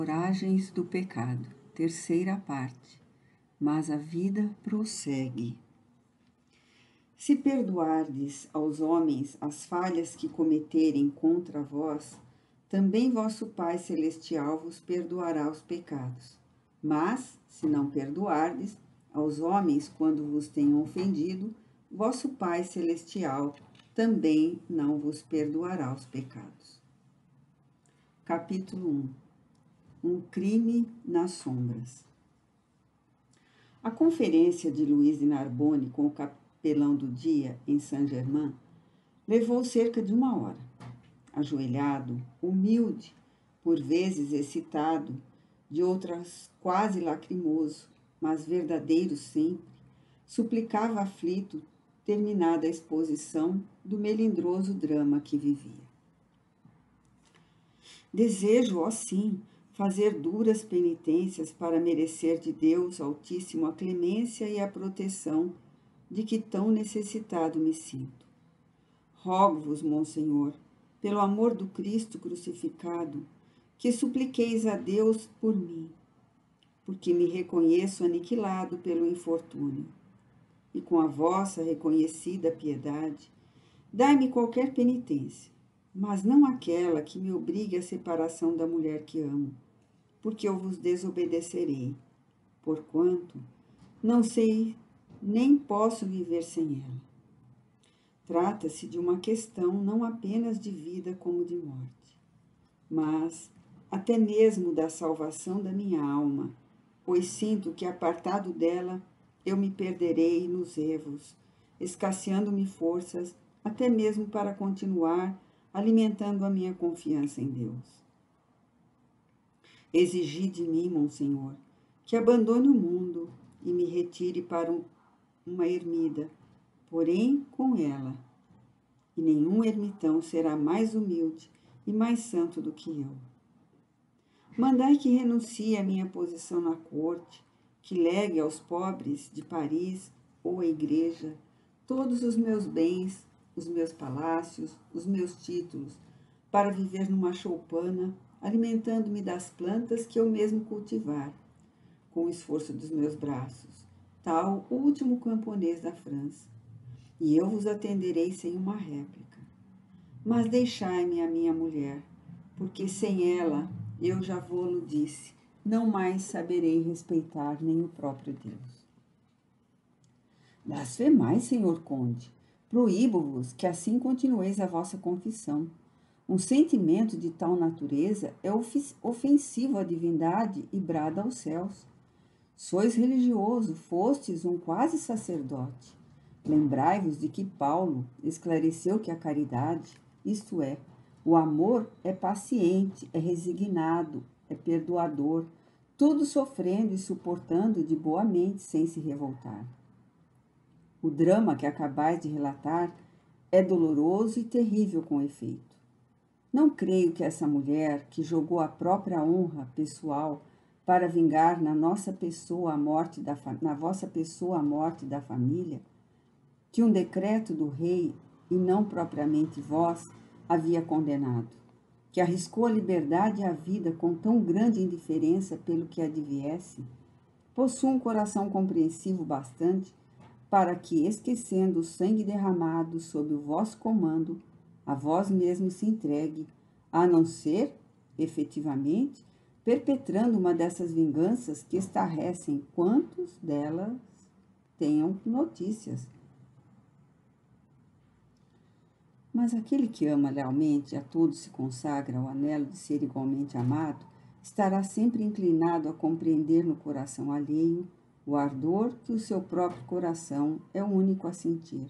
Ancoragens do pecado, terceira parte. Mas a vida prossegue. Se perdoardes aos homens as falhas que cometerem contra vós, também vosso Pai Celestial vos perdoará os pecados. Mas, se não perdoardes aos homens quando vos tenham ofendido, vosso Pai Celestial também não vos perdoará os pecados. Capítulo 1. Um crime nas sombras. A conferência de Luiz de Narbonne com o capelão do dia em Saint-Germain levou cerca de 1 hora. Ajoelhado, humilde, por vezes excitado, de outras quase lacrimoso, mas verdadeiro sempre, suplicava aflito terminada a exposição do melindroso drama que vivia. Desejo, ó sim, fazer duras penitências para merecer de Deus Altíssimo a clemência e a proteção de que tão necessitado me sinto. Rogo-vos, Monsenhor, pelo amor do Cristo crucificado, que supliqueis a Deus por mim, porque me reconheço aniquilado pelo infortúnio. E com a vossa reconhecida piedade, dai-me qualquer penitência, mas não aquela que me obrigue à separação da mulher que amo, porque eu vos desobedecerei, porquanto não sei nem posso viver sem ela. Trata-se de uma questão não apenas de vida como de morte, mas até mesmo da salvação da minha alma, pois sinto que, apartado dela, eu me perderei nos erros, escasseando-me forças, até mesmo para continuar alimentando a minha confiança em Deus. Exigi de mim, Monsenhor, que abandone o mundo e me retire para uma ermida, porém com ela, e nenhum ermitão será mais humilde e mais santo do que eu. Mandai que renuncie à minha posição na corte, que legue aos pobres de Paris ou à igreja todos os meus bens, os meus palácios, os meus títulos, para viver numa choupana, alimentando-me das plantas que eu mesmo cultivar, com o esforço dos meus braços, tal o último camponês da França. E eu vos atenderei sem uma réplica. Mas deixai-me a minha mulher, porque sem ela, eu já vô-lo disse, não mais saberei respeitar nem o próprio Deus. Blasfemais, senhor conde, proíbo-vos que assim continueis a vossa confissão. Um sentimento de tal natureza é ofensivo à divindade e brada aos céus. Sois religioso, fostes um quase sacerdote. Lembrai-vos de que Paulo esclareceu que a caridade, isto é, o amor é paciente, é resignado, é perdoador, tudo sofrendo e suportando de boa mente sem se revoltar. O drama que acabais de relatar é doloroso e terrível com efeito. Não creio que essa mulher, que jogou a própria honra pessoal para vingar na vossa pessoa a morte da família, que um decreto do rei, e não propriamente vós, havia condenado, que arriscou a liberdade e a vida com tão grande indiferença pelo que adviesse, possua um coração compreensivo bastante para que, esquecendo o sangue derramado sob o vosso comando, a vós mesmo se entregue, a não ser, efetivamente, perpetrando uma dessas vinganças que estarrecem quantos delas tenham notícias. Mas aquele que ama lealmente, a todos se consagra ao anelo de ser igualmente amado, estará sempre inclinado a compreender no coração alheio o ardor que o seu próprio coração é o único a sentir,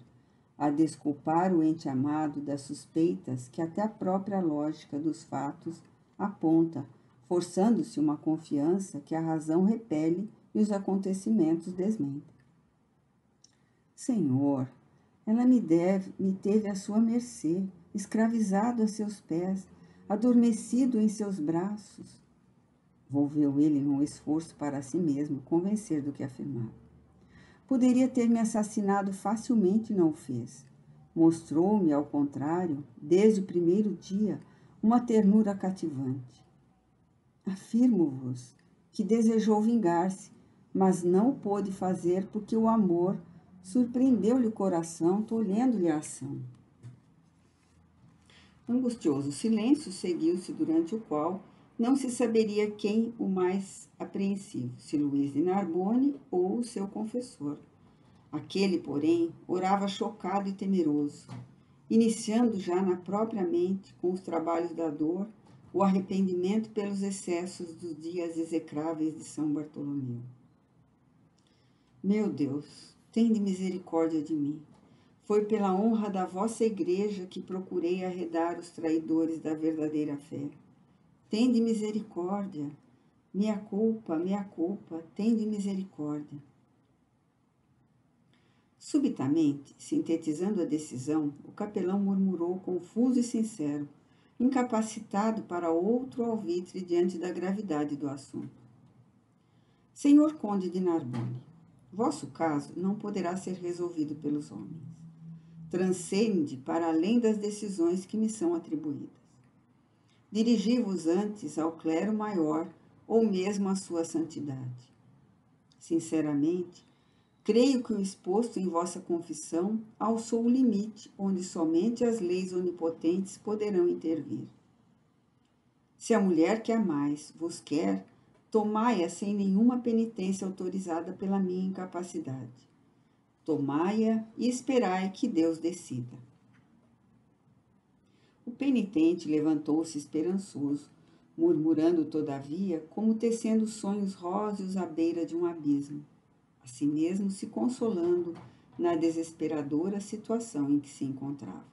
a desculpar o ente amado das suspeitas que até a própria lógica dos fatos aponta, forçando-se uma confiança que a razão repele e os acontecimentos desmentem. Senhor, ela me teve à sua mercê, escravizado a seus pés, adormecido em seus braços. Volveu ele num esforço para si mesmo convencer do que afirmava. Poderia ter me assassinado facilmente e não o fez. Mostrou-me, ao contrário, desde o primeiro dia, uma ternura cativante. Afirmo-vos que desejou vingar-se, mas não o pôde fazer porque o amor surpreendeu-lhe o coração, tolhendo-lhe a ação. Angustioso silêncio seguiu-se, durante o qual não se saberia quem o mais apreensivo, se Luís de Narbonne ou o seu confessor. Aquele, porém, orava chocado e temeroso, iniciando já na própria mente, com os trabalhos da dor, o arrependimento pelos excessos dos dias execráveis de São Bartolomeu. Meu Deus, tende misericórdia de mim. Foi pela honra da vossa igreja que procurei arredar os traidores da verdadeira fé. Tende misericórdia. Mea culpa, tende misericórdia. Subitamente, sintetizando a decisão, o capelão murmurou confuso e sincero, incapacitado para outro alvitre diante da gravidade do assunto. Senhor Conde de Narbonne, vosso caso não poderá ser resolvido pelos homens. Transcende para além das decisões que me são atribuídas. Dirigi-vos antes ao clero maior ou mesmo à sua santidade. Sinceramente, creio que o exposto em vossa confissão alçou o limite onde somente as leis onipotentes poderão intervir. Se a mulher que amais vos quer, tomai-a sem nenhuma penitência autorizada pela minha incapacidade. Tomai-a e esperai que Deus decida. O penitente levantou-se esperançoso, murmurando, todavia, como tecendo sonhos róseos à beira de um abismo, a si mesmo se consolando na desesperadora situação em que se encontrava.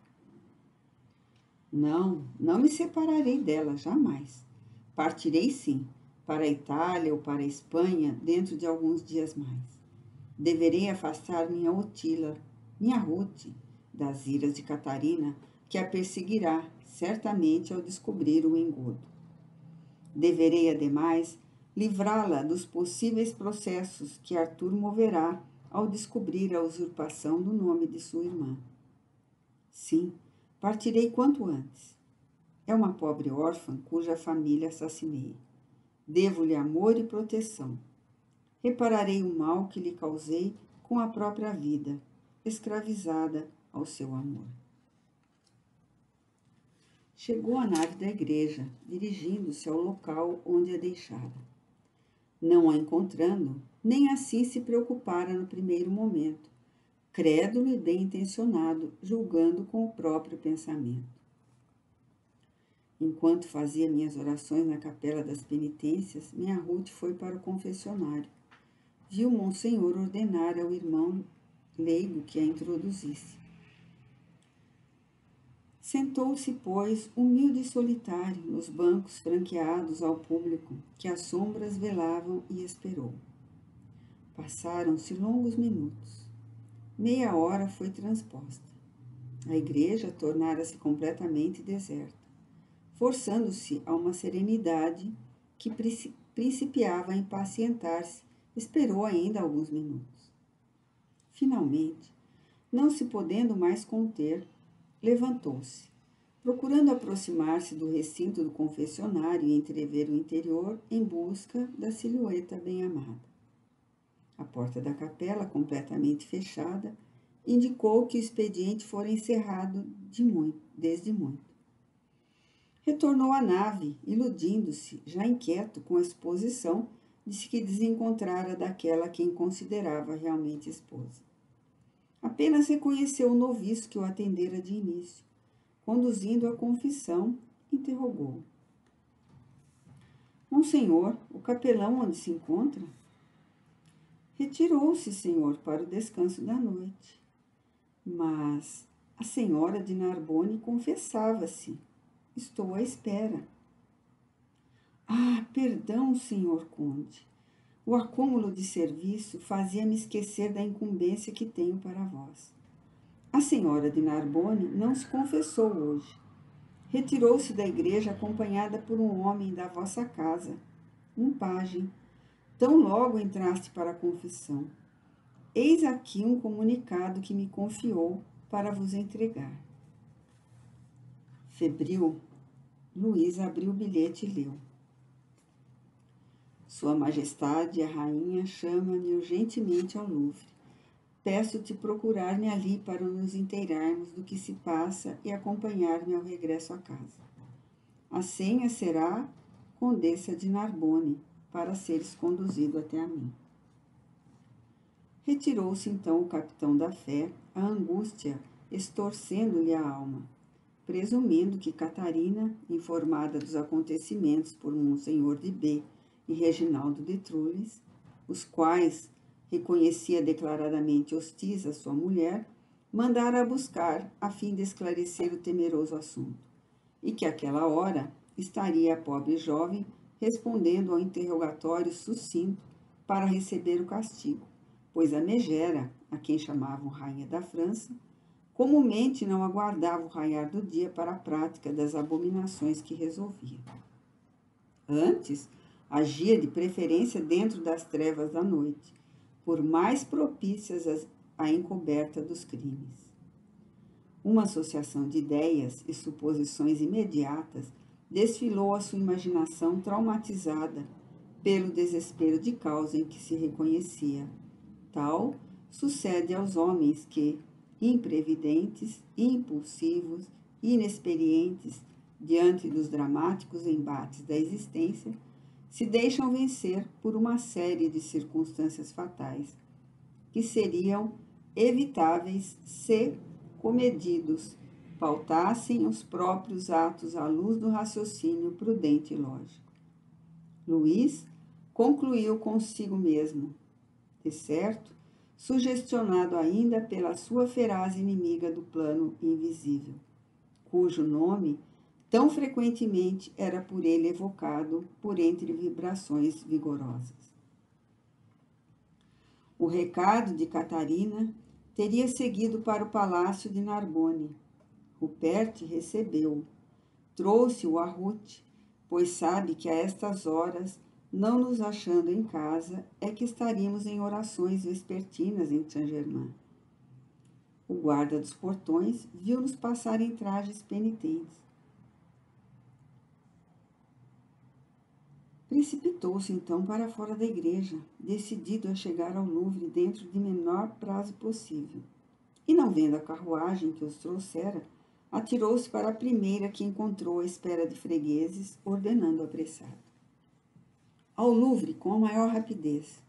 Não me separarei dela, jamais. Partirei, sim, para a Itália ou para a Espanha dentro de alguns dias mais. Deverei afastar minha Otila, minha Ruth, das iras de Catarina, que a perseguirá, certamente, ao descobrir o engodo. Deverei, ademais, livrá-la dos possíveis processos que Arthur moverá ao descobrir a usurpação do nome de sua irmã. Sim, partirei quanto antes. É uma pobre órfã cuja família assassinei. Devo-lhe amor e proteção. Repararei o mal que lhe causei com a própria vida, escravizada ao seu amor. Chegou à nave da igreja, dirigindo-se ao local onde a deixara. Não a encontrando, nem assim se preocupara no primeiro momento, crédulo e bem intencionado, julgando com o próprio pensamento. Enquanto fazia minhas orações na capela das penitências, minha Ruth foi para o confessionário. Viu Monsenhor ordenar ao irmão leigo que a introduzisse. Sentou-se, pois, humilde e solitário, nos bancos franqueados ao público, que as sombras velavam, e esperou. Passaram-se longos minutos. Meia hora foi transposta. A igreja tornara-se completamente deserta, forçando-se a uma serenidade que principiava a impacientar-se. Esperou ainda alguns minutos. Finalmente, não se podendo mais conter, levantou-se, procurando aproximar-se do recinto do confessionário e entrever o interior em busca da silhueta bem-amada. A porta da capela, completamente fechada, indicou que o expediente fora encerrado desde muito. Retornou à nave, iludindo-se, já inquieto com a exposição, disse que desencontrara daquela quem considerava realmente esposa. Apenas reconheceu o noviço que o atendera de início. Conduzindo à confissão, interrogou: Monsenhor, o capelão onde se encontra? Retirou-se, senhor, para o descanso da noite. Mas a senhora de Narbonne confessava-se. Estou à espera. Ah, perdão, senhor conde. O acúmulo de serviço fazia-me esquecer da incumbência que tenho para vós. A senhora de Narbonne não se confessou hoje. Retirou-se da igreja acompanhada por um homem da vossa casa, um pajem. Tão logo entraste para a confissão. Eis aqui um comunicado que me confiou para vos entregar. Febril, Luís abriu o bilhete e leu. Sua Majestade, a rainha, chama-me urgentemente ao Louvre. Peço-te procurar-me ali para nos inteirarmos do que se passa e acompanhar-me ao regresso à casa. A senha será Condessa de Narbonne, para seres conduzido até a mim. Retirou-se então o capitão da fé, a angústia estorcendo-lhe a alma, presumindo que Catarina, informada dos acontecimentos por Monsenhor de B e Reginaldo de Trulles, os quais reconhecia declaradamente hostis à sua mulher, mandara a buscar a fim de esclarecer o temeroso assunto, e que àquela hora estaria a pobre jovem respondendo ao interrogatório sucinto para receber o castigo, pois a megera, a quem chamavam Rainha da França, comumente não aguardava o raiar do dia para a prática das abominações que resolvia. Antes, agia de preferência dentro das trevas da noite, por mais propícias à encoberta dos crimes. Uma associação de ideias e suposições imediatas desfilou a sua imaginação traumatizada pelo desespero de causa em que se reconhecia. Tal sucede aos homens que, imprevidentes, impulsivos, inexperientes diante dos dramáticos embates da existência, se deixam vencer por uma série de circunstâncias fatais, que seriam evitáveis se, comedidos, pautassem os próprios atos à luz do raciocínio prudente e lógico. Luís concluiu consigo mesmo, de certo, sugestionado ainda pela sua feraz inimiga do plano invisível, cujo nome tão frequentemente era por ele evocado por entre vibrações vigorosas. O recado de Catarina teria seguido para o palácio de Narbonne. Rupert recebeu-o, trouxe-o a Ruth, pois sabe que a estas horas, não nos achando em casa, é que estaríamos em orações vespertinas em Saint-Germain. O guarda dos portões viu-nos passar em trajes penitentes. Precipitou-se então para fora da igreja, decidido a chegar ao Louvre dentro de menor prazo possível. E não vendo a carruagem que os trouxera, atirou-se para a primeira que encontrou à espera de fregueses, ordenando apressado. Ao Louvre com a maior rapidez.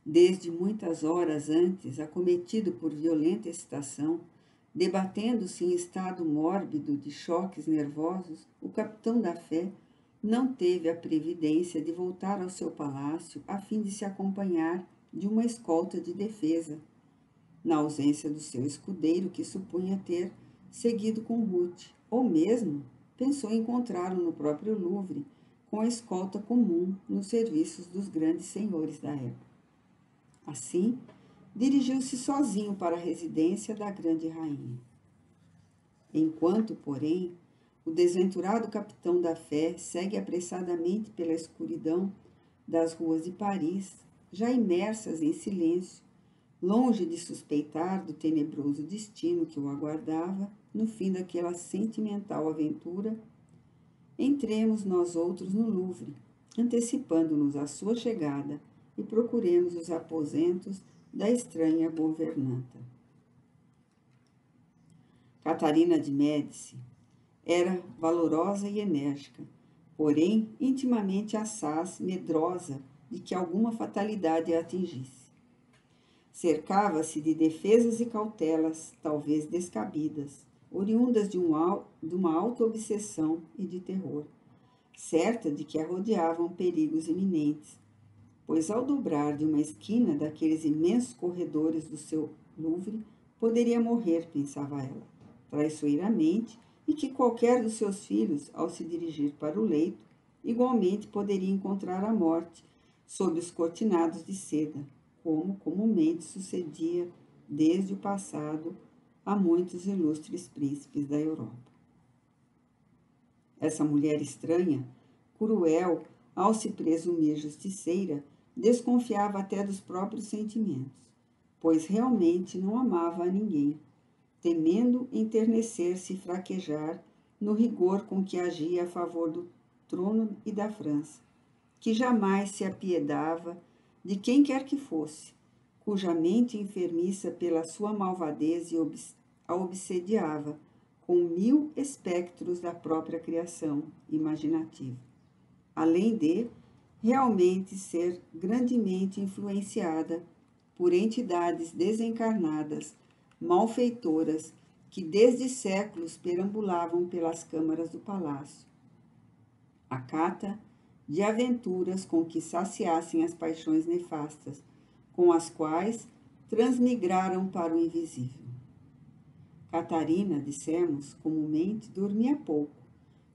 Desde muitas horas antes, acometido por violenta excitação, debatendo-se em estado mórbido de choques nervosos, o capitão da fé não teve a previdência de voltar ao seu palácio a fim de se acompanhar de uma escolta de defesa, na ausência do seu escudeiro que supunha ter seguido com Ruth, ou mesmo pensou encontrá-lo no próprio Louvre, com a escolta comum nos serviços dos grandes senhores da época. Assim, dirigiu-se sozinho para a residência da grande rainha. Enquanto, porém, o desventurado capitão da fé segue apressadamente pela escuridão das ruas de Paris, já imersas em silêncio, longe de suspeitar do tenebroso destino que o aguardava no fim daquela sentimental aventura, entremos nós outros no Louvre, antecipando-nos à sua chegada, e procuremos os aposentos da estranha governanta. Catarina de Médici era valorosa e enérgica, porém intimamente assaz, medrosa de que alguma fatalidade a atingisse. Cercava-se de defesas e cautelas, talvez descabidas, oriundas de uma auto-obsessão e de terror, certa de que a rodeavam perigos iminentes, pois ao dobrar de uma esquina daqueles imensos corredores do seu Louvre, poderia morrer, pensava ela, traiçoeiramente, e que qualquer dos seus filhos, ao se dirigir para o leito, igualmente poderia encontrar a morte sob os cortinados de seda, como comumente sucedia desde o passado a muitos ilustres príncipes da Europa. Essa mulher estranha, cruel, ao se presumir justiceira, desconfiava até dos próprios sentimentos, pois realmente não amava a ninguém, temendo enternecer-se e fraquejar no rigor com que agia a favor trono e da França, que jamais se apiedava de quem quer que fosse, cuja mente enfermiça pela sua malvadez a obsediava com 1000 espectros da própria criação imaginativa, além de realmente ser grandemente influenciada por entidades desencarnadas, malfeitoras, que desde séculos perambulavam pelas câmaras do palácio, à cata de aventuras com que saciassem as paixões nefastas, com as quais transmigraram para o invisível. Catarina, dissemos, comumente, dormia pouco,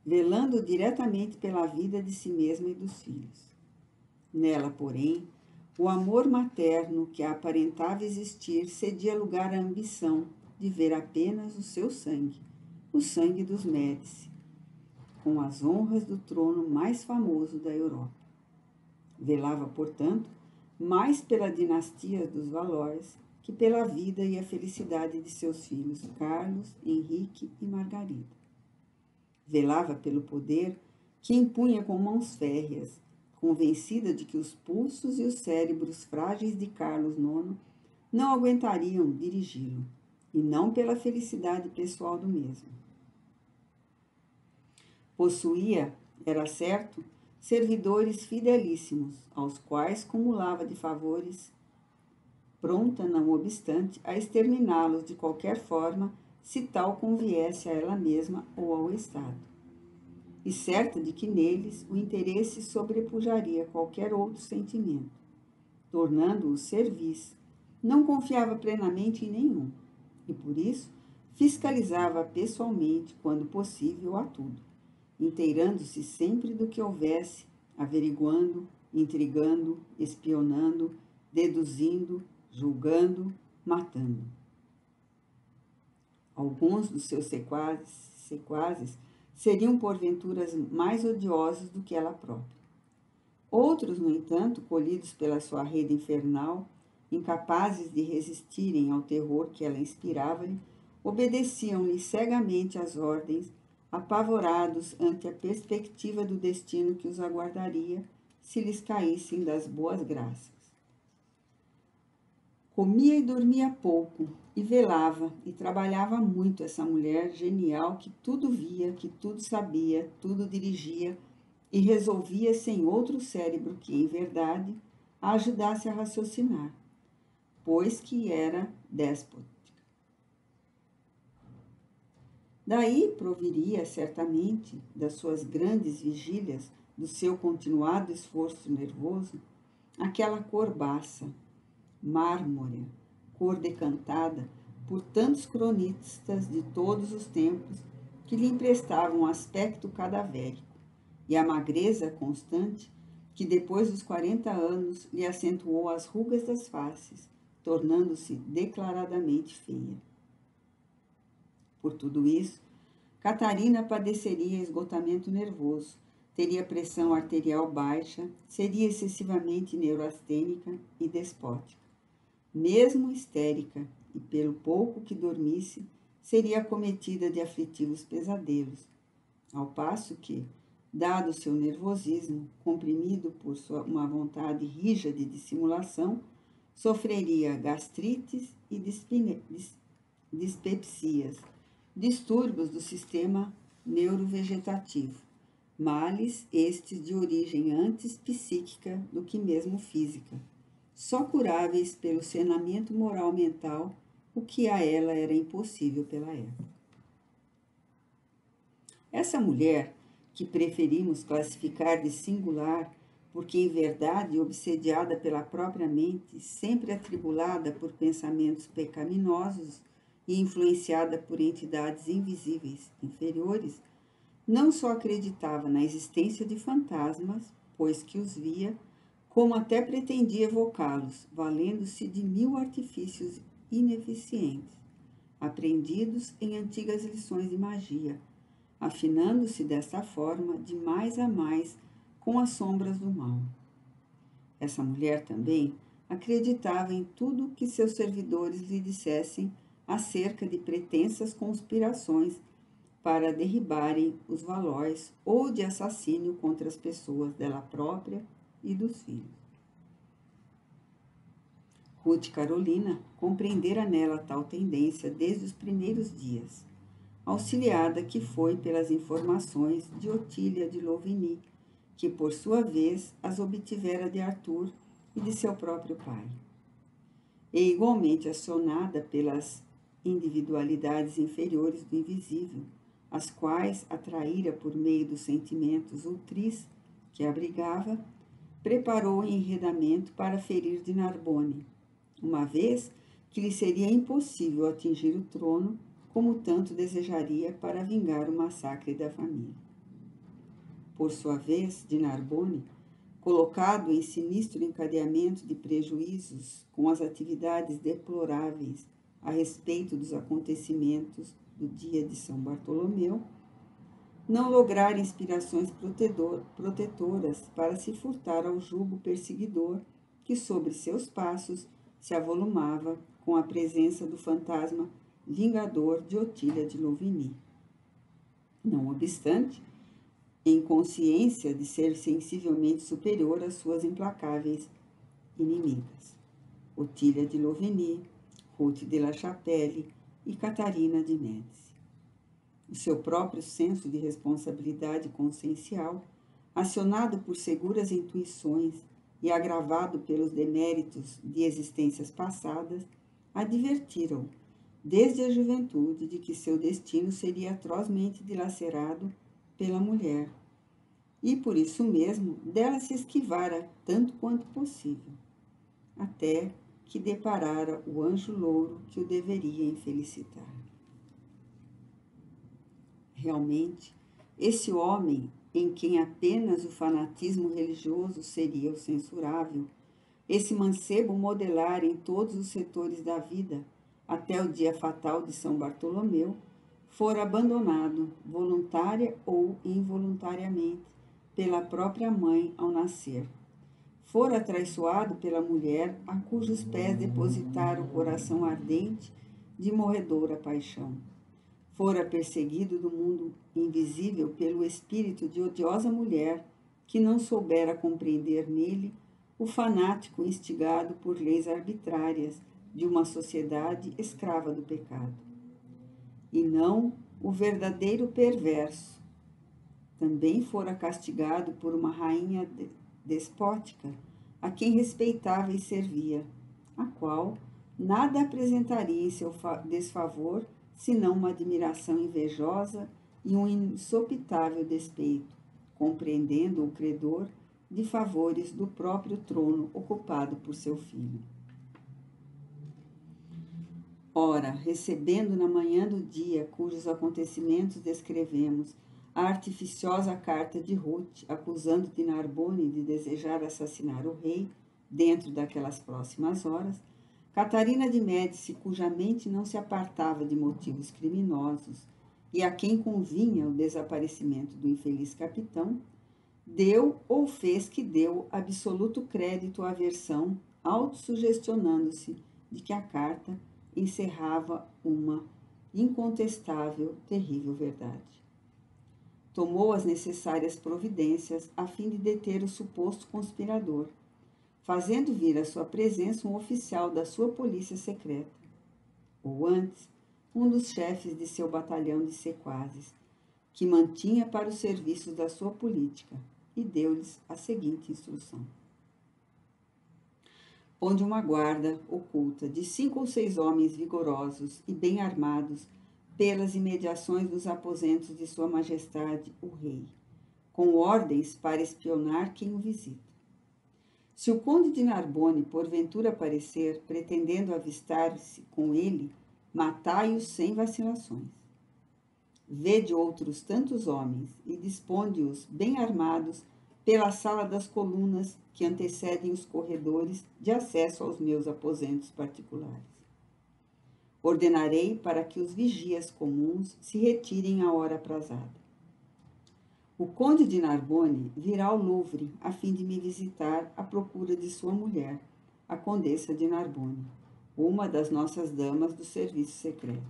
velando diretamente pela vida de si mesma e dos filhos. Nela, porém, o amor materno que aparentava existir cedia lugar à ambição de ver apenas o seu sangue, o sangue dos Médici, com as honras do trono mais famoso da Europa. Velava, portanto, mais pela dinastia dos Valois que pela vida e a felicidade de seus filhos Carlos, Henrique e Margarida. Velava pelo poder que impunha com mãos férreas, convencida de que os pulsos e os cérebros frágeis de Carlos IX não aguentariam dirigi-lo, e não pela felicidade pessoal do mesmo. Possuía, era certo, servidores fidelíssimos, aos quais cumulava de favores, pronta, não obstante, a exterminá-los de qualquer forma, se tal conviesse a ela mesma ou ao Estado. E certa de que neles o interesse sobrepujaria qualquer outro sentimento, tornando-o serviço. Não confiava plenamente em nenhum, e por isso fiscalizava pessoalmente, quando possível, a tudo, inteirando-se sempre do que houvesse, averiguando, intrigando, espionando, deduzindo, julgando, matando. Alguns dos seus sequazes seriam porventura mais odiosos do que ela própria. Outros, no entanto, colhidos pela sua rede infernal, incapazes de resistirem ao terror que ela inspirava-lhe, obedeciam-lhe cegamente às ordens, apavorados ante a perspectiva do destino que os aguardaria se lhes caíssem das boas graças. Comia e dormia pouco, e velava e trabalhava muito essa mulher genial que tudo via, que tudo sabia, tudo dirigia e resolvia sem outro cérebro que, em verdade, a ajudasse a raciocinar, pois que era déspota. Daí proviria, certamente, das suas grandes vigílias, do seu continuado esforço nervoso, aquela cor baça, mármore, cor decantada por tantos cronistas de todos os tempos que lhe emprestavam um aspecto cadavérico, e a magreza constante que depois dos 40 anos lhe acentuou as rugas das faces, tornando-se declaradamente feia. Por tudo isso, Catarina padeceria esgotamento nervoso, teria pressão arterial baixa, seria excessivamente neurastênica e despótica. Mesmo histérica, e pelo pouco que dormisse, seria acometida de aflitivos pesadelos, ao passo que, dado seu nervosismo, comprimido por uma vontade rija de dissimulação, sofreria gastrites e dispepsias, distúrbios do sistema neurovegetativo, males estes de origem antes psíquica do que mesmo física, só curáveis pelo saneamento moral mental, o que a ela era impossível pela época. Essa mulher, que preferimos classificar de singular, porque em verdade obsediada pela própria mente, sempre atribulada por pensamentos pecaminosos e influenciada por entidades invisíveis inferiores, não só acreditava na existência de fantasmas, pois que os via, como até pretendia evocá-los, valendo-se de 1000 artifícios ineficientes, aprendidos em antigas lições de magia, afinando-se desta forma de mais a mais com as sombras do mal. Essa mulher também acreditava em tudo que seus servidores lhe dissessem acerca de pretensas conspirações para derribarem os Valois ou de assassínio contra as pessoas dela própria e dos filhos. Ruth Carolina compreendera nela tal tendência desde os primeiros dias, auxiliada que foi pelas informações de Otília de Louvigny, que por sua vez as obtivera de Arthur e de seu próprio pai. E igualmente acionada pelas individualidades inferiores do invisível, as quais atraíra por meio dos sentimentos ultris que abrigava, preparou o enredamento para ferir de Narbonne, uma vez que lhe seria impossível atingir o trono como tanto desejaria para vingar o massacre da família. Por sua vez, de Narbonne, colocado em sinistro encadeamento de prejuízos com as atividades deploráveis a respeito dos acontecimentos do dia de São Bartolomeu, não lograra inspirações protetoras para se furtar ao jugo perseguidor que sobre seus passos se avolumava com a presença do fantasma vingador de Otília de Louvigny. Não obstante, em consciência de ser sensivelmente superior às suas implacáveis inimigas, Otília de Louvigny, Ruth de la Chapelle e Catarina de Médici. O seu próprio senso de responsabilidade consciencial, acionado por seguras intuições e agravado pelos deméritos de existências passadas, advertiram desde a juventude de que seu destino seria atrozmente dilacerado pela mulher, e por isso mesmo dela se esquivara tanto quanto possível, até que deparara o anjo louro que o deveria infelicitar. Realmente, esse homem, em quem apenas o fanatismo religioso seria o censurável, esse mancebo modelar em todos os setores da vida, até o dia fatal de São Bartolomeu, fora abandonado, voluntária ou involuntariamente, pela própria mãe ao nascer. Fora atraiçoado pela mulher a cujos pés depositara o coração ardente de morredora paixão. Fora perseguido do mundo invisível pelo espírito de odiosa mulher que não soubera compreender nele o fanático instigado por leis arbitrárias de uma sociedade escrava do pecado. E não o verdadeiro perverso. Também fora castigado por uma rainha despótica, a quem respeitava e servia, a qual nada apresentaria em seu desfavor senão uma admiração invejosa e um insopitável despeito, compreendendo o credor de favores do próprio trono ocupado por seu filho. Ora, recebendo na manhã do dia cujos acontecimentos descrevemos, a artificiosa carta de Ruth, acusando de Narbonne de desejar assassinar o rei dentro daquelas próximas horas, Catarina de Médici, cuja mente não se apartava de motivos criminosos e a quem convinha o desaparecimento do infeliz capitão, deu ou fez que deu absoluto crédito à versão, autossugestionando-se de que a carta encerrava uma incontestável, terrível verdade. Tomou as necessárias providências a fim de deter o suposto conspirador, fazendo vir à sua presença um oficial da sua polícia secreta, ou antes, um dos chefes de seu batalhão de sequazes, que mantinha para os serviços da sua política, e deu-lhes a seguinte instrução: onde uma guarda oculta de 5 ou 6 homens vigorosos e bem armados pelas imediações dos aposentos de sua majestade, o rei, com ordens para espionar quem o visita. Se o conde de Narbonne porventura aparecer, pretendendo avistar-se com ele, matai-o sem vacilações. Vede outros tantos homens e disponde-os bem armados pela sala das colunas que antecedem os corredores de acesso aos meus aposentos particulares. Ordenarei para que os vigias comuns se retirem à hora aprazada. O conde de Narbonne virá ao Louvre a fim de me visitar à procura de sua mulher, a condessa de Narbonne, uma das nossas damas dos serviços secretos.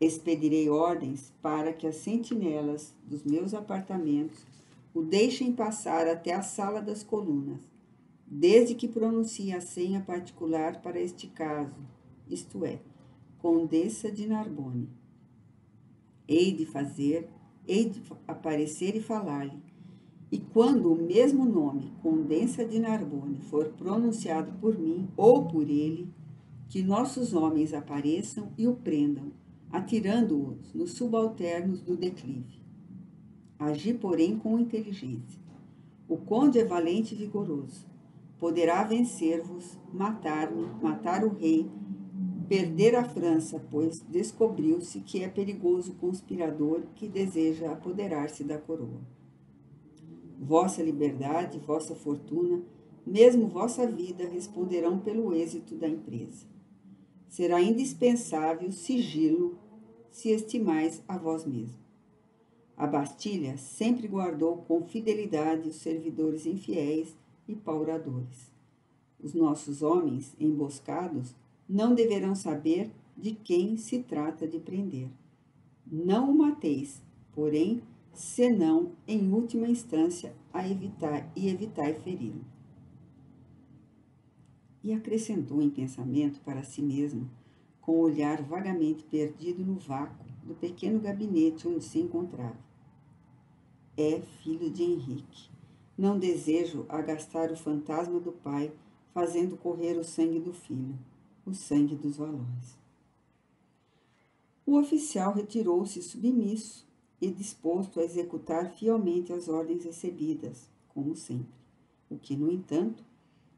Expedirei ordens para que as sentinelas dos meus apartamentos o deixem passar até a sala das colunas, desde que pronuncie a senha particular para este caso, isto é, Condessa de Narbonne. Hei de aparecer e falar-lhe, e quando o mesmo nome, Condessa de Narbonne, for pronunciado por mim ou por ele, que nossos homens apareçam e o prendam, atirando-os nos subalternos do declive. Agi, porém, com inteligência. O conde é valente e vigoroso. Poderá vencer-vos, matar-me, matar o rei, perder a França, pois descobriu-se que é perigoso conspirador que deseja apoderar-se da coroa. Vossa liberdade, vossa fortuna, mesmo vossa vida responderão pelo êxito da empresa. Será indispensável sigilo se estimais a vós mesmo. A Bastilha sempre guardou com fidelidade os servidores infiéis e pauradores. Os nossos homens emboscados não deverão saber de quem se trata de prender. Não o mateis, porém, senão, em última instância, evitai feri-lo. E acrescentou em pensamento para si mesmo, com o olhar vagamente perdido no vácuo do pequeno gabinete onde se encontrava. É filho de Henrique. Não desejo agastar o fantasma do pai, fazendo correr o sangue do filho, o sangue dos valores. O oficial retirou-se submisso e disposto a executar fielmente as ordens recebidas, como sempre, o que, no entanto,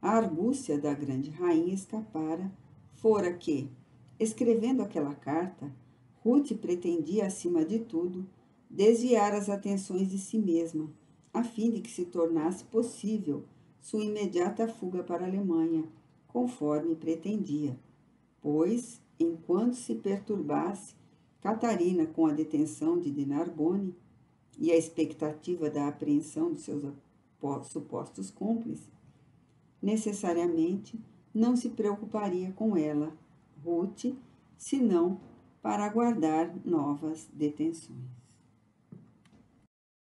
a argúcia da grande rainha escapara fora que, escrevendo aquela carta, Ruth pretendia, acima de tudo, desviar as atenções de si mesma, a fim de que se tornasse possível sua imediata fuga para a Alemanha, conforme pretendia, pois, enquanto se perturbasse Catarina com a detenção de Narbonne e a expectativa da apreensão de seus supostos cúmplices, necessariamente não se preocuparia com ela, Ruth, senão para aguardar novas detenções.